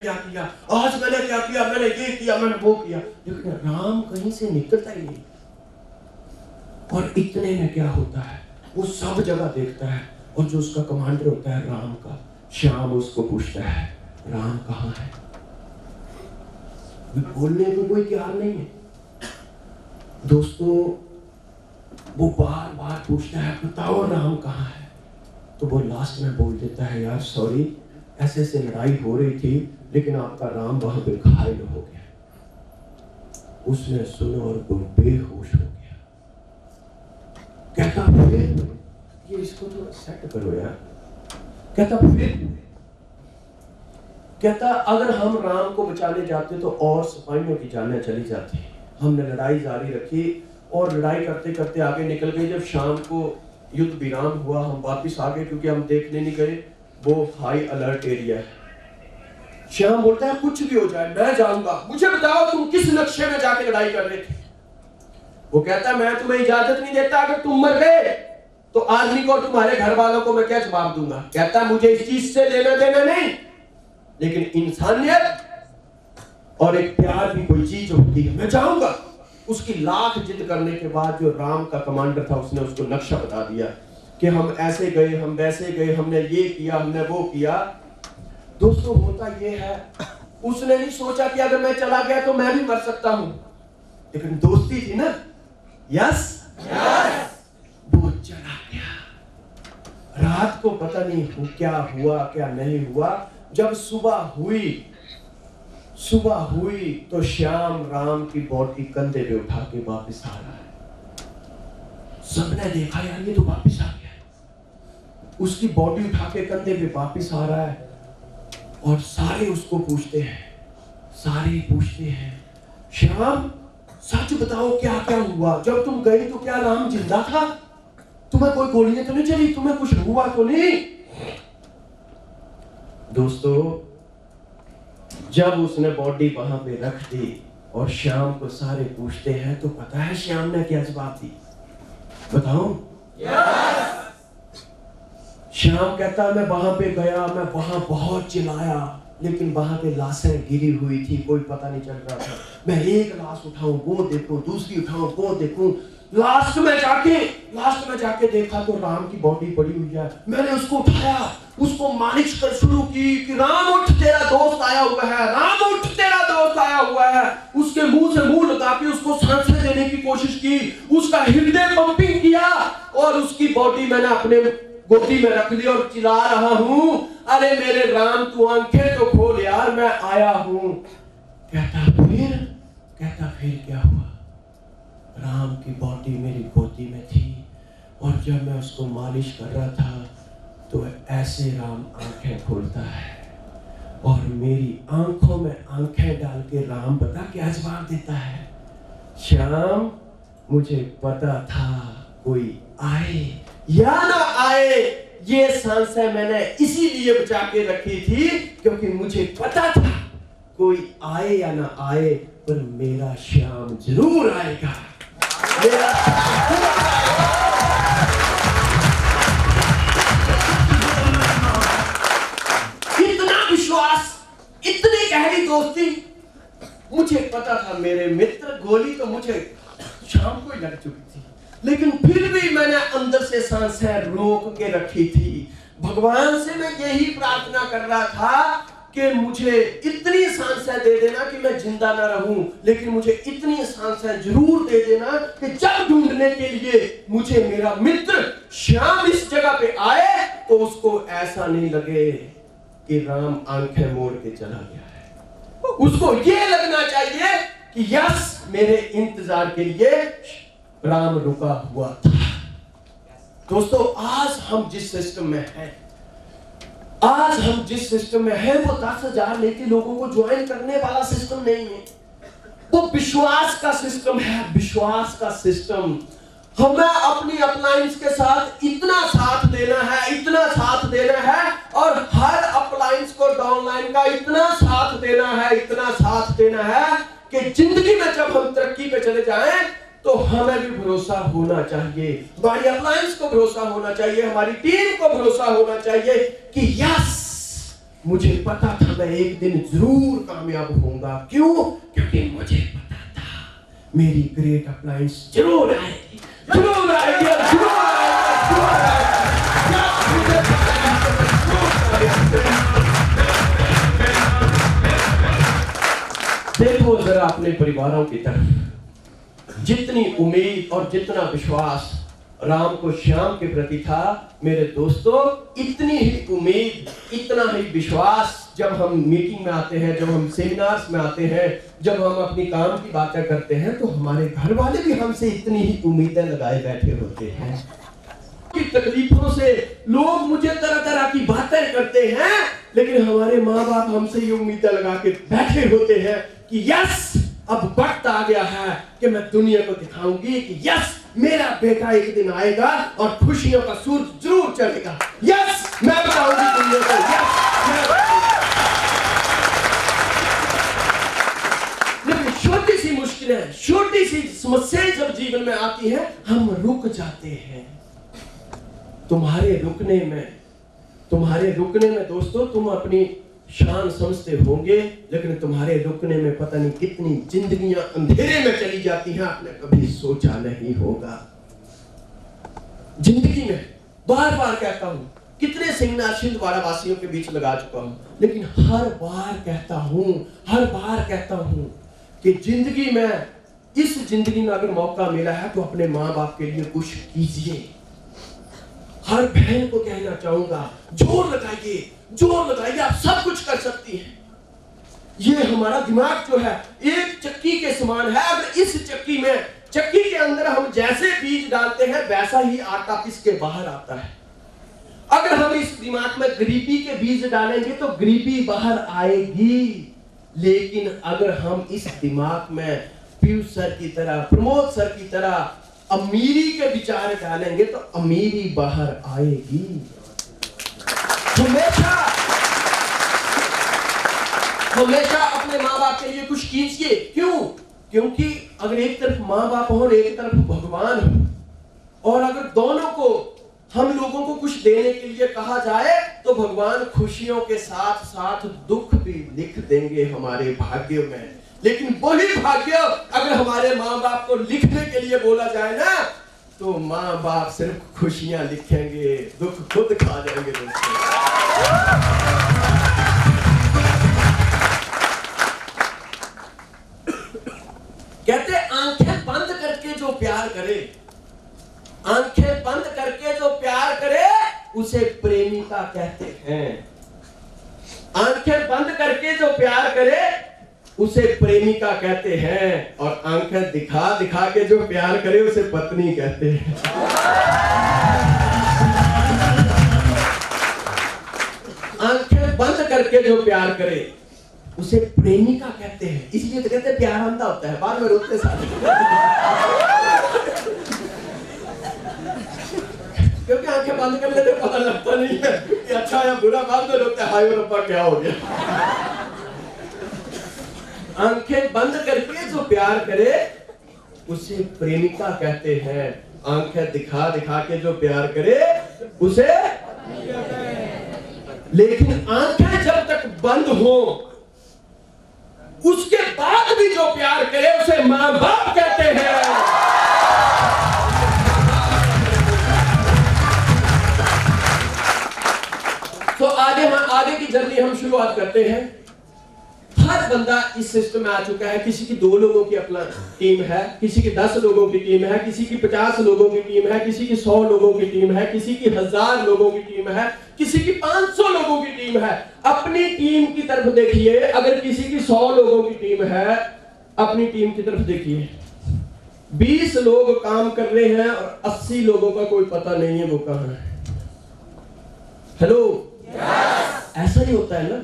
क्या किया, आज मैंने क्या किया, मैंने ये किया, मैंने वो किया, लेकिन राम कहीं से निकलता ही नहीं। और इतने में क्या होता है, वो सब जगह देखता है, और जो उसका कमांडर होता है राम का, श्याम उसको पूछता है राम कहाँ है। बोलने को कोई तैयार नहीं है दोस्तों, वो बार बार पूछता है बताओ राम कहाँ है। तो वो लास्ट में बोल देता है यार सॉरी, ऐसे ऐसे लड़ाई हो रही थी, लेकिन आपका राम वहां पे घायल हो गया। उसने सुना और वो बेहोश हो गया। कहता फिर ये इसको तो सेट करो यार। कहता अगर हम राम को बचाने जाते तो और सिपाहियों की जानें चली जाती। हमने लड़ाई जारी रखी और लड़ाई करते करते आगे निकल गए। जब शाम को युद्ध विराम हुआ हम वापस आ गए, क्योंकि हम देखने नहीं गए, वो हाई अलर्ट एरिया है। श्याम बोलता है कुछ भी हो जाए मैं जाऊंगा, मुझे बताओ तुम किस नक्शे में जाके लड़ाई कर रहे थे। वो कहता है मैं तुम्हें इजाजत नहीं देता, अगर तुम मर गए तो आदमी को और तुम्हारे घर वालों को मैं क्या जवाब दूंगा। कहता मुझे इस चीज से लेना देना नहीं, लेकिन इंसानियत और एक प्यार भी कोई चीज होती है, मैं जाऊंगा। उसकी लाख जिद करने के बाद जो राम का कमांडर था उसने उसको नक्शा बता दिया कि हम ऐसे गए, हम वैसे गए, हमने ये किया, हमने वो किया। दोस्तों होता ये है, उसने नहीं सोचा कि अगर मैं चला गया तो मैं भी मर सकता हूं, लेकिन दोस्ती थी ना। यस वो चला गया। रात को पता नहीं क्या हुआ क्या नहीं हुआ। जब सुबह हुई तो श्याम राम की बॉडी कंधे पे उठा के वापस आ रहा है। सबने देखा यार ये तो वापस आ गया। उसकी बॉडी उठा के कंधे पे वापस आ रहा है और सारे उसको पूछते हैं श्याम सच बताओ क्या क्या हुआ, जब तुम गई तो क्या राम जिंदा था, तुम्हें कोई गोलियां तो नहीं चली, तुम्हें कुछ हुआ तो नहीं। दोस्तों जब उसने बॉडी वहां पे रख दी और श्याम को सारे पूछते हैं, तो पता है श्याम ने क्या जवाब दी, बताओ। श्याम कहता मैं वहां पे गया, मैं वहां बहुत चिल्लाया, लेकिन वहां पे लाशें गिरी हुई थी, कोई पता नहीं चल रहा था। मैं एक लाश उठाऊं वो देखूं, दूसरी उठाऊं वो देखूं, लास्ट में जाके देखा तो राम की बॉडी पड़ी हुई है। मैंने उसको उठाया, उसको मालिश कर शुरू की कि राम उठ तेरा दोस्त आया हुआ है, राम उठ तेरा दोस्त आया हुआ है। उसके मुंह से मुंह लगा के उसको सांसें देने की कोशिश की, उसका हृदय पंपिंग किया और उसकी बॉडी मैंने अपने गोदी में रख ली और चिल्ला रहा हूं अरे मेरे राम तू आंखें तो खोल यार, मैं आया हूं। कहता फिर क्या हुआ। राम की बॉडी मेरी गोदी में थी और जब मैं उसको मालिश कर रहा था तो ऐसे राम आंखें खोलता है और मेरी आंखों में आंखें डाल के राम पता क्या जवाब देता है, श्याम मुझे पता था कोई आए या ना आए, ये सांसें मैंने इसीलिए बचा के रखी थी क्योंकि मुझे पता था कोई आए या ना आए पर मेरा श्याम जरूर आएगा। इतना विश्वास, इतनी गहरी दोस्ती। मुझे पता था मेरे मित्र, गोली तो मुझे शाम को ही लग चुकी थी, लेकिन फिर भी मैंने अंदर से सांसें रोक के रखी थी। भगवान से मैं यही प्रार्थना कर रहा था कि मुझे इतनी सांसें दे देना कि मैं जिंदा ना रहूं, लेकिन मुझे इतनी सांसें जरूर दे देना कि जब ढूंढने के लिए मुझे मेरा मित्र श्याम इस जगह पे आए तो उसको ऐसा नहीं लगे कि राम आंखें मोड़ के चला गया है। उसको ये लगना चाहिए कि यस मेरे इंतजार के लिए राम रुका हुआ था। दोस्तों आज हम जिस सिस्टम में हैं, वो 10,000 लेके लोगों को ज्वाइन करने वाला सिस्टम नहीं है, वो विश्वास का सिस्टम है। विश्वास का सिस्टम, हमें अपनी अपलाइंस के साथ इतना साथ देना है और हर अपलाइंस को डाउनलाइन का इतना साथ देना है कि जिंदगी में जब हम तरक्की पे चले जाएं तो हमें भी भरोसा होना चाहिए, हमारी अप्लायंस को भरोसा होना चाहिए, हमारी टीम को भरोसा होना चाहिए कि यस मुझे पता था मैं एक दिन जरूर कामयाब होऊंगा। क्यों? क्योंकि मुझे पता था मेरी ग्रेट अप्लायंस जरूर आएगी, जरूर आएगी, जरूर देखो जरा अपने परिवारों की तरफ, जितनी उम्मीद और जितना विश्वास राम को श्याम के प्रति था, मेरे दोस्तों इतनी ही उम्मीद, इतना ही विश्वास जब हम मीटिंग में आते हैं, जब हम सेमिनार्स में आते हैं, जब हम अपनी काम की बातें करते हैं, तो हमारे घर वाले भी हमसे इतनी ही उम्मीदें लगाए बैठे होते हैं। की तकलीफों से लोग मुझे तरह तरह की बातें करते हैं, लेकिन हमारे माँ बाप हमसे ये उम्मीदें लगा के बैठे होते हैं कि यस अब वक्त आ गया है कि मैं दुनिया को दिखाऊंगी कि यस मेरा बेटा एक दिन आएगा और खुशियों का सूरज जरूर चढ़ेगा। यस मैं बताऊंगी दुनिया को, यस। लेकिन छोटी सी मुश्किलें, छोटी सी समस्याएं जब जीवन में आती हैं, हम रुक जाते हैं। तुम्हारे रुकने में दोस्तों तुम अपनी शान समझते होंगे, लेकिन तुम्हारे रुकने में पता नहीं कितनी जिंदगियां अंधेरे में चली जाती हैं, आपने कभी सोचा नहीं होगा। जिंदगी में बार बार कहता हूं, कितने सेमिनार छिंदवाड़ा वासियों के बीच लगा चुका हूं, लेकिन हर बार कहता हूं कि जिंदगी में, इस जिंदगी में अगर मौका मिला है तो अपने माँ बाप के लिए कुछ कीजिए। हर बहन को कहना चाहूंगा, जोर लगाइए, आप सब कुछ कर सकती हैं। ये हमारा दिमाग जो है एक चक्की के समान है। अगर इस चक्की के अंदर हम जैसे बीज डालते हैं, वैसा ही आटा पिस के बाहर आता है। अगर हम इस दिमाग में गरीबी के बीज डालेंगे तो गरीबी बाहर आएगी, लेकिन अगर हम इस दिमाग में पीयूष सर की तरह, प्रमोद सर की तरह अमीरी के विचार डालेंगे तो अमीरी बाहर आएगी। हमेशा अपने माँ बाप के लिए कुछ कीजिए। क्यों? क्योंकि अगर एक तरफ माँ बाप हो और एक तरफ भगवान हो, और अगर दोनों को हम लोगों को कुछ देने के लिए कहा जाए, तो भगवान खुशियों के साथ साथ दुख भी लिख देंगे हमारे भाग्य में। लेकिन वही भाग्य अगर हमारे माँ बाप को लिखने के लिए बोला जाए ना, तो माँ बाप सिर्फ खुशियां लिखेंगे, दुख खुद खा जाएंगे दोस्तों। कहते आंखें बंद करके जो प्यार करे, आंखें बंद करके जो प्यार करे उसे प्रेमिका कहते हैं। आंखें बंद करके जो प्यार करे उसे प्रेमिका कहते हैं, और आंखें दिखा दिखा के जो प्यार करे उसे पत्नी कहते हैं। आंखें बंद करके जो प्यार करे उसे प्रेमिका कहते हैं। इसलिए तो कहते हैं प्यार अंधा होता है, बाद में रोते सारे। क्योंकि आंखें बंद कर लेते पता लगता नहीं है कि अच्छा या बुरा, बाद में रोते हाय रब्बा क्या हो गया। आंखें बंद करके जो प्यार करे उसे प्रेमिका कहते हैं। आंखें दिखा दिखा के जो प्यार करे उसे, लेकिन आंखें जब तक बंद हो उसके बाद भी जो प्यार करे उसे माँ बाप कहते हैं। तो आगे की जर्नी हम शुरुआत करते हैं। हर बंदा इस सिस्टम में आ चुका है। किसी की 2 लोगों की अपना टीम है, किसी की 10 लोगों की टीम है, किसी की 50 लोगों की टीम है, किसी की 100 लोगों की टीम है, किसी की 1000 लोगों की टीम है, किसी की 500 लोगों की टीम है। अपनी टीम की तरफ देखिए। अगर किसी की 100 लोगों की टीम है, अपनी टीम की तरफ देखिए। 20 लोग काम कर रहे हैं और 80 लोगों का कोई पता नहीं है वो कहां है। हेलो, ऐसा ही होता है ना?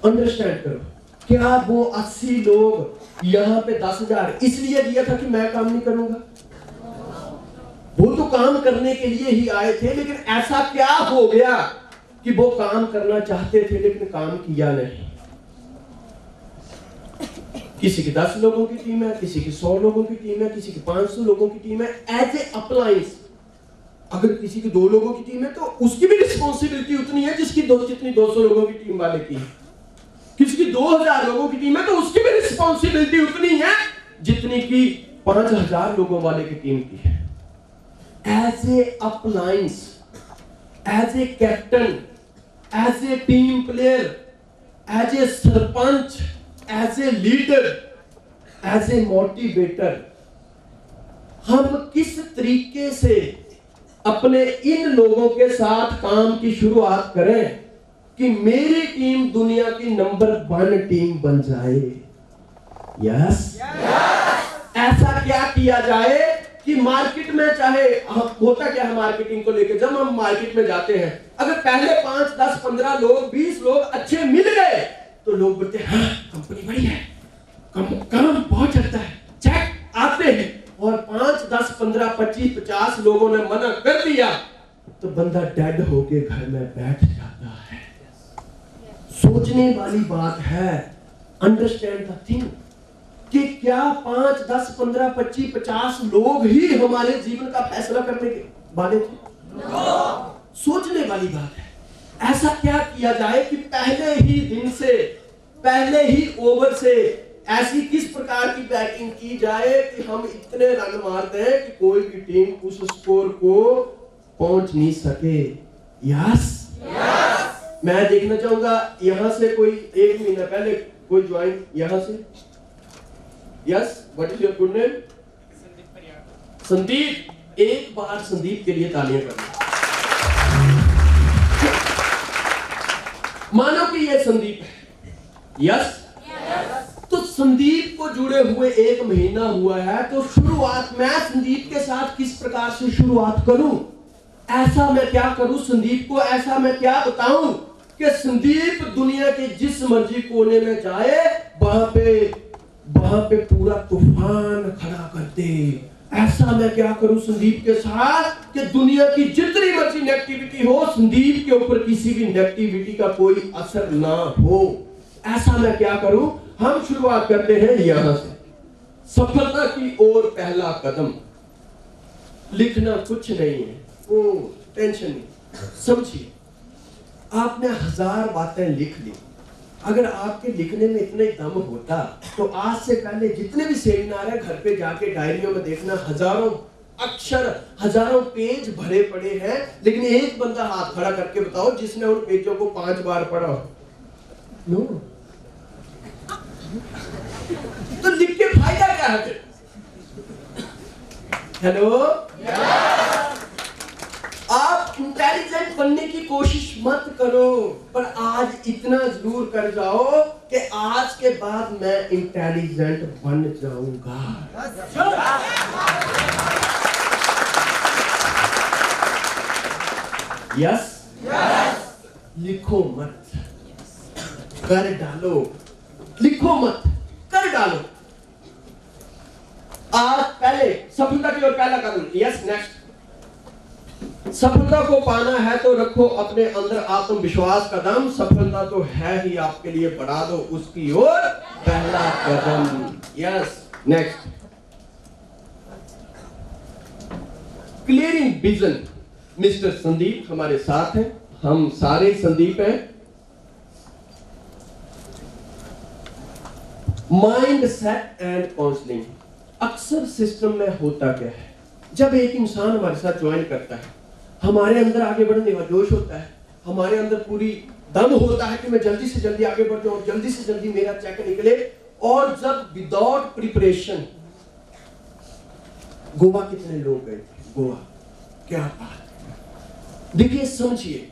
अंडरस्टैंड करो, क्या वो 80 लोग यहाँ पे 10,000 इसलिए दिया था कि मैं काम नहीं करूंगा? वो तो काम करने के लिए ही आए थे, लेकिन ऐसा क्या हो गया कि वो काम करना चाहते थे लेकिन काम किया नहीं? किसी की 10 लोगों की टीम है, किसी की 100 लोगों की टीम है, किसी की 500 लोगों की टीम है। एज ए अप्लायंस अगर किसी की 2 लोगों की टीम है तो उसकी भी रिस्पॉन्सिबिलिटी उतनी है जितनी 200 लोगों की टीम वाले की। किसी की 2000 लोगों की टीम है तो उसकी भी रिस्पॉन्सिबिलिटी उतनी है जितनी की 5000 लोगों वाले की टीम की है। As a appliance, as a captain, as a team player, as a sarpanch, as a leader, as a motivator, हम किस तरीके से अपने इन लोगों के साथ काम की शुरुआत करें कि मेरी टीम दुनिया की नंबर 1 टीम बन जाए। यस, ऐसा क्या किया जाए कि मार्केट में, चाहे होता क्या है मार्केटिंग को लेकर, जब हम मार्केट में जाते हैं अगर पहले 5, 10, 15 लोग, 20 लोग अच्छे मिल गए तो लोग बोलते हैं हाँ कंपनी बड़ी है, काम बहुत चलता है, चेक आते हैं। और 5, 10, 15, 25, 50 लोगों ने मना कर दिया तो बंदा डेड होके घर में बैठ जाता है। सोचने वाली बात है, अंडरस्टैंड द थिंग, कि क्या 5, 10, 15, 25, 50 लोग ही हमारे जीवन का फैसला करने के वाले थे? सोचने वाली बात है। ऐसा क्या किया जाए कि पहले ही दिन से, पहले ही ओवर से ऐसी किस प्रकार की बैटिंग की जाए कि हम इतने रन मार दें कि कोई भी टीम उस स्कोर को पहुंच नहीं सके। यस, मैं देखना चाहूंगा यहां से कोई 1 महीना पहले कोई ज्वाइन यहां से। Yes, what is your good name? Sandeep. एक बार संदीप के लिए तालियां करना। मानो कि ये संदीप है। यस, तो संदीप को जुड़े हुए 1 महीना हुआ है, तो शुरुआत मैं संदीप के साथ किस प्रकार से शुरुआत करूं? ऐसा मैं क्या करूं संदीप को, ऐसा मैं क्या बताऊं कि संदीप दुनिया के जिस मर्जी कोने में जाए वहां पे पूरा तूफान खड़ा कर दे। ऐसा मैं क्या करूं संदीप के साथ कि दुनिया की जितनी मर्जी नेगेटिविटी हो, संदीप के ऊपर किसी भी नेगेटिविटी का कोई असर ना हो। ऐसा मैं क्या करूं? हम शुरुआत करते हैं यहां से। सफलता की ओर पहला कदम। लिखना कुछ नहीं है, ओ टेंशन नहीं। समझिए, आपने 1000 बातें लिख ली। अगर आपके लिखने में इतना ही दम होता तो आज से पहले जितने भी सेमिनार है घर पे जाके डायरियों में देखना, हजारों अक्षर, हजारों पेज भरे पड़े हैं, लेकिन एक बंदा हाथ खड़ा करके बताओ जिसने उन पेजों को 5 बार पढ़ा। नो। तो लिख के फायदा क्या है? हेलो, आप इंटेलिजेंट बनने की कोशिश मत करो, पर आज इतना जरूर कर जाओ कि आज के बाद मैं इंटेलिजेंट बन जाऊंगा। यस, लिखो मत, कर डालो। लिखो मत, कर डालो। आज पहले सफलता की ओर पहला कदम। Yes, next. सफलता को पाना है तो रखो अपने अंदर आत्मविश्वास का दम। सफलता तो है ही आपके लिए, बढ़ा दो उसकी ओर पहला कदम। Yes, next. Clearing vision. Mr Sandeep हमारे साथ हैं, हम सारे संदीप हैं। Mind set and counselling. अक्सर सिस्टम में होता क्या है, जब एक इंसान हमारे साथ ज्वाइन करता है, हमारे अंदर आगे बढ़ने का जोश होता है, हमारे अंदर पूरी दम होता है कि मैं जल्दी से जल्दी आगे बढ़ जाऊं, जल्दी से जल्दी मेरा चेक निकले। और जब विदाउट प्रिपरेशन, गोवा कितने लोग गए थे? गोवा, क्या बात। देखिए, समझिए,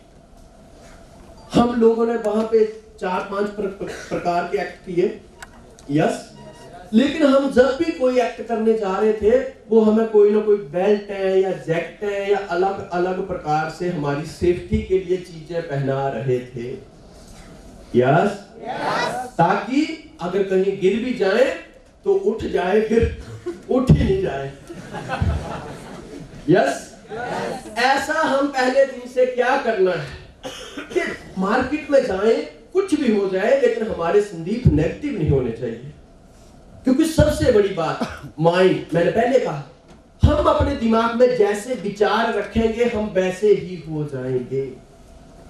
हम लोगों ने वहां पे 4-5 प्रकार के एक्ट किए। यस, लेकिन हम जब भी कोई एक्ट करने जा रहे थे, वो हमें कोई ना कोई बेल्ट है या जैकेट है या अलग अलग प्रकार से हमारी सेफ्टी के लिए चीजें पहना रहे थे। यस, ताकि अगर कहीं गिर भी जाए तो उठ जाए, फिर उठ ही नहीं जाए। यस, ऐसा हम पहले दिन से क्या करना है कि मार्केट में जाएं, कुछ भी हो जाए, लेकिन हमारे संदीप नेगेटिव नहीं होने चाहिए। क्योंकि सबसे बड़ी बात माइंड, मैंने पहले कहा, हम अपने दिमाग में जैसे विचार रखेंगे हम वैसे ही हो जाएंगे।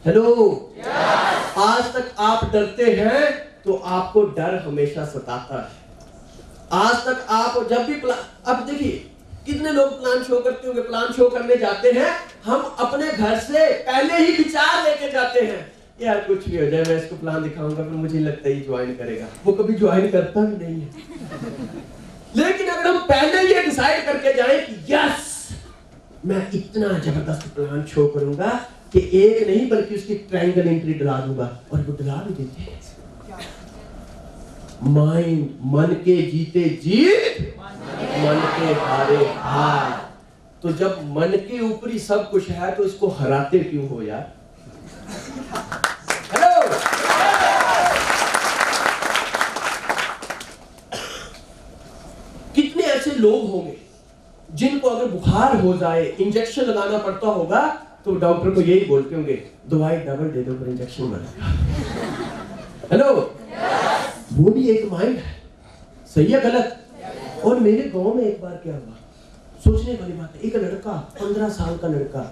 हेलो, आज तक आप डरते हैं तो आपको डर हमेशा सताता है। आज तक आप जब भी अब देखिए कितने लोग प्लान शो करते होंगे, प्लान शो करने जाते हैं, हम अपने घर से पहले ही विचार लेके जाते हैं, यार कुछ भी हो जाए मैं इसको प्लान दिखाऊंगा फिर मुझे लगता है ज्वाइन करेगा, वो कभी ज्वाइन करता भी नहीं है। लेकिन अगर हम पहले ये डिसाइड करके जाएं कि यस मैं इतना जबरदस्त प्लान शो करूंगा कि एक नहीं बल्कि उसकी ट्रायंगल एंट्री डला दूंगा, और वो डला भी देते हैं। माइंड, मन के जीते जीत, मन के हारे हार। तो जब मन के ऊपर ही सब कुछ है तो इसको हराते क्यों हो यार? हेलो, कितने ऐसे लोग होंगे जिनको अगर बुखार हो जाए, इंजेक्शन लगाना पड़ता होगा तो डॉक्टर को यही बोलते होंगे दवाई डबल दे दो पर इंजेक्शन मत। हेलो, वो भी एक माइंड है, सही है गलत? और मेरे गांव में एक बार क्या हुआ, सोचने वाली बात है। एक लड़का 15 साल का लड़का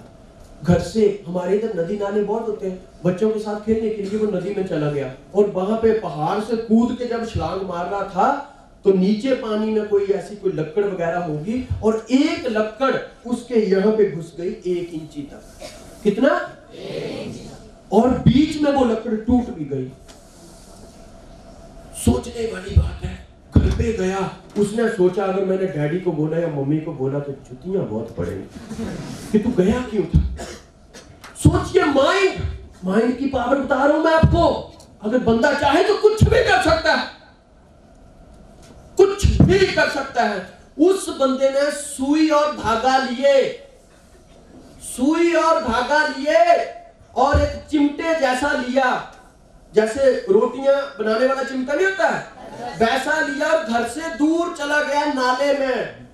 घर से, हमारे इधर नदी नाले बहुत होते हैं, बच्चों के साथ खेलने के लिए वो नदी में चला गया और वहां पे पहाड़ से कूद के जब छलांग मार रहा था तो नीचे पानी में कोई ऐसी कोई लकड़ वगैरह होगी और एक लकड़ उसके यहाँ पे घुस गई 1 इंची तक। कितना? 1 इंची। और बीच में वो लकड़ टूट भी गई। सोचने वाली बात है, घर पे गया, उसने सोचा अगर मैंने डैडी को बोला या मम्मी को बोला तो जुतियां बहुत पड़ेंगी कि तू गया क्यों था। सोचिए, माइंड की पावर बता रहा हूं मैं आपको। अगर बंदा चाहे तो कुछ भी कर सकता है, कुछ भी कर सकता है। उस बंदे ने सुई और धागा लिए और एक चिमटे जैसा लिया, जैसे रोटियां बनाने वाला चिमटा नहीं होता है, वैसा लिया और घर से दूर चला गया नाले में।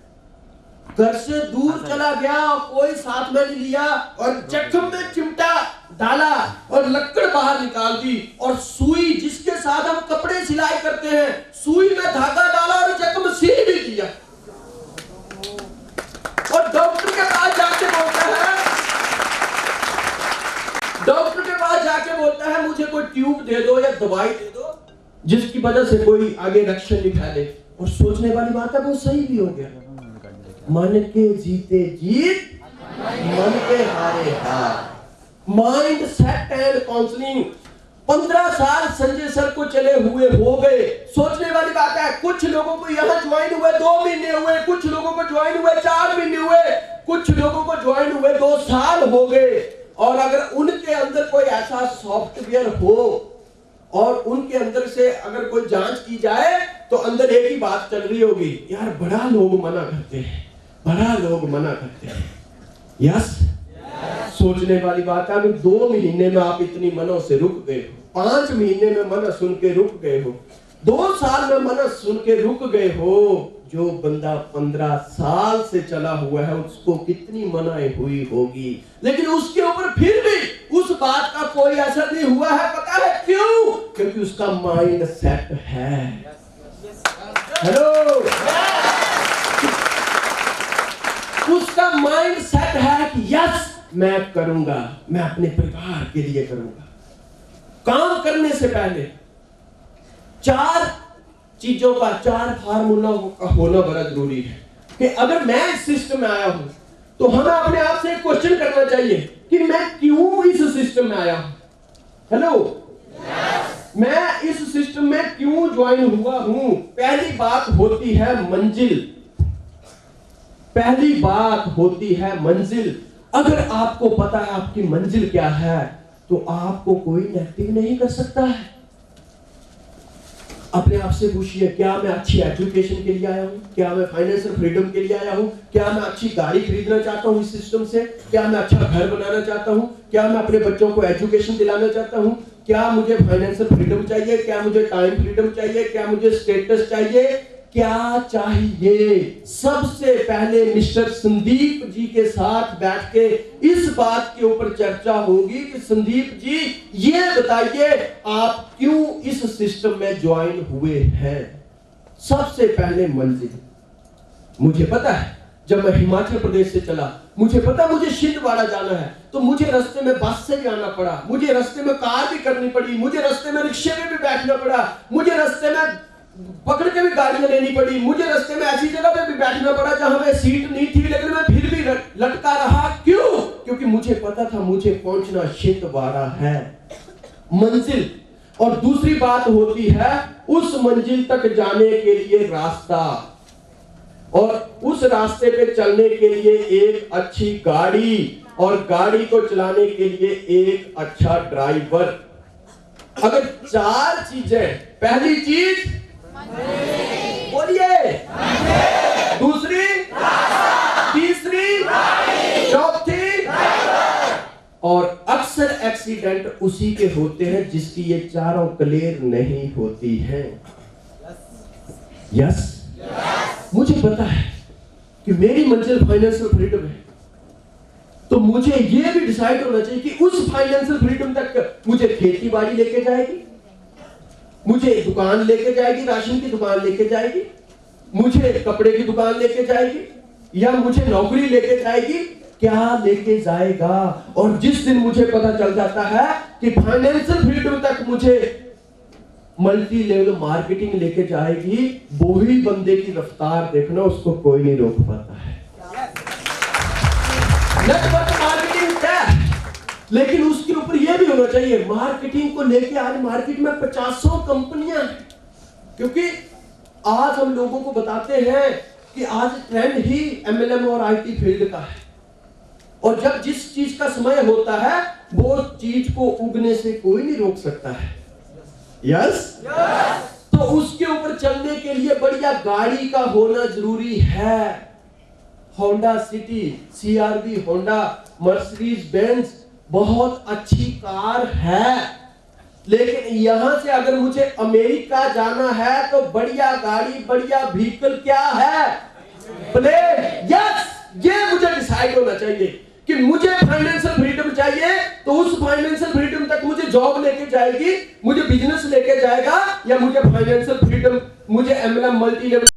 घर से दूर चला गया और कोई साथ में नहीं लिया और जख्म में चिमटा डाला और लकड़ बाहर निकाल दी और सुई, जिसके साथ हम कपड़े सिलाई करते हैं, सुई में धागा डाला और जख्म सी भी दिया। और डॉक्टर के पास जाके बोलता है मुझे कोई ट्यूब दे दो या दवाई दे दो जिसकी वजह से कोई आगे रिएक्शन नहीं फैले। और सोचने वाली बात है, वो सही भी हो गया। मन के जीते जीत, मन के हारे हार। माइंड सेट एंड काउंसलिंग 15 साल संजय सर को चले हुए हो गए। सोचने वाली बात है, कुछ लोगों को यहाँ ज्वाइन हुए 2 महीने हुए, कुछ लोगों को ज्वाइन हुए 4 महीने हुए, कुछ लोगों को ज्वाइन हुए 2 साल हो गए। और अगर उनके अंदर कोई ऐसा सॉफ्टवेयर हो और उनके अंदर से अगर कोई जांच की जाए तो अंदर एक ही बात चल रही होगी, यार बड़ा लोग मना करते हैं, बड़ा लोग मना करते हैं। यस, सोचने वाली बात है। अगर 2 महीने में आप इतनी मनो से रुक गए हो, 5 महीने में मना सुन के रुक गए हो, 2 साल में मना सुन के रुक गए हो, जो बंदा 15 साल से चला हुआ है उसको कितनी मनाई हुई होगी, लेकिन उसके ऊपर फिर भी उस बात का कोई असर नहीं हुआ है। पता है क्यों? क्योंकि उसका माइंड सेट है। हेलो, उसका माइंड सेट है कि यस मैं करूंगा, मैं अपने परिवार के लिए करूंगा। काम करने से पहले 4 चीजों का, 4 फार्मूला होना बड़ा जरूरी है कि अगर मैं इस सिस्टम में आया हूं तो हमें अपने आप से एक क्वेश्चन करना चाहिए कि मैं क्यों इस सिस्टम में आया हूं। हेलो, मैं इस सिस्टम में क्यों ज्वाइन हुआ हूं। पहली बात होती है मंजिल, पहली बात होती है मंजिल। अगर आपको पता है आपकी मंजिल क्या है तो आपको कोई नेगेटिव नहीं कर सकता है। अपने आप से पूछिए, क्या मैं अच्छी एजुकेशन के लिए आया हूँ? क्या मैं फाइनेंशियल फ्रीडम के लिए आया हूँ? क्या मैं अच्छी गाड़ी खरीदना चाहता हूँ इस सिस्टम से? क्या मैं अच्छा घर बनाना चाहता हूँ? क्या मैं अपने बच्चों को एजुकेशन दिलाना चाहता हूँ? क्या मुझे फाइनेंशियल फ्रीडम चाहिए? क्या मुझे टाइम फ्रीडम चाहिए? क्या मुझे स्टेटस चाहिए? क्या चाहिए? सबसे पहले मिस्टर संदीप जी के साथ बैठ के इस बात के ऊपर चर्चा होगी कि संदीप जी ये बताइए आप क्यों इस सिस्टम में ज्वाइन हुए हैं। सबसे पहले मंजिल। मुझे पता है जब मैं हिमाचल प्रदेश से चला, मुझे पता मुझे छिंदवाड़ा जाना है, तो मुझे रास्ते में बस से जाना पड़ा, मुझे रास्ते में कार भी करनी पड़ी, मुझे रास्ते में रिक्शे में भी बैठना पड़ा, मुझे रास्ते में पकड़ के भी गाड़ियां लेनी पड़ी, मुझे रास्ते में ऐसी जगह पे भी बैठना पड़ा जहां में सीट नहीं थी, लेकिन मैं फिर भी लटका रहा। क्यों? क्योंकि मुझे पता था मुझे पहुंचना छिंदवाड़ा है, मंजिल। और दूसरी बात होती है उस मंजिल तक जाने के लिए रास्ता, और उस रास्ते पे चलने के लिए एक अच्छी गाड़ी, और गाड़ी को चलाने के लिए एक अच्छा ड्राइवर। अगर 4 चीजें, पहली चीज बोलिए, दूसरी, तीसरी, चौथी, और अक्सर एक्सीडेंट उसी के होते हैं जिसकी ये चारों क्लियर नहीं होती हैं। यस, मुझे पता है कि मेरी मंजिल फाइनेंशियल फ्रीडम है, तो मुझे यह भी डिसाइड होना चाहिए कि उस फाइनेंशियल फ्रीडम तक मुझे खेती बाड़ी लेके जाएगी, मुझे दुकान लेके जाएगी, राशन की दुकान लेके जाएगी, मुझे कपड़े की दुकान लेके जाएगी, या मुझे नौकरी लेके जाएगी, क्या लेके जाएगा। और जिस दिन मुझे पता चल जाता है कि फाइनेंशियल फ्रीडम तक मुझे मल्टी लेवल मार्केटिंग लेके जाएगी, वो ही बंदे की रफ्तार देखना, उसको कोई नहीं रोक पाता है। नेटवर्क मार्केटिंग क्या है, लेकिन उसके ऊपर यह भी होना चाहिए, मार्केटिंग को लेके आज मार्केट में 50 कंपनियां हैं, क्योंकि आज हम लोगों को बताते हैं कि आज ट्रेंड ही MLM और IT फील्ड का है, और जब जिस चीज का समय होता है वो चीज को उगने से कोई नहीं रोक सकता है। यस, तो उसके ऊपर चलने के लिए बढ़िया गाड़ी का होना जरूरी है। Honda city, CRV Honda, Mercedes Benz बहुत अच्छी कार है, लेकिन यहां से अगर मुझे अमेरिका जाना है तो बढ़िया गाड़ी, बढ़िया व्हीकल क्या है? प्लेन। यस, ये मुझे डिसाइड होना चाहिए कि मुझे फाइनेंशियल फ्रीडम चाहिए, तो उस फाइनेंशियल फ्रीडम तक मुझे जॉब लेके जाएगी, मुझे बिजनेस लेके जाएगा, या मुझे फाइनेंशियल फ्रीडम, मुझे MLM मल्टी लेवल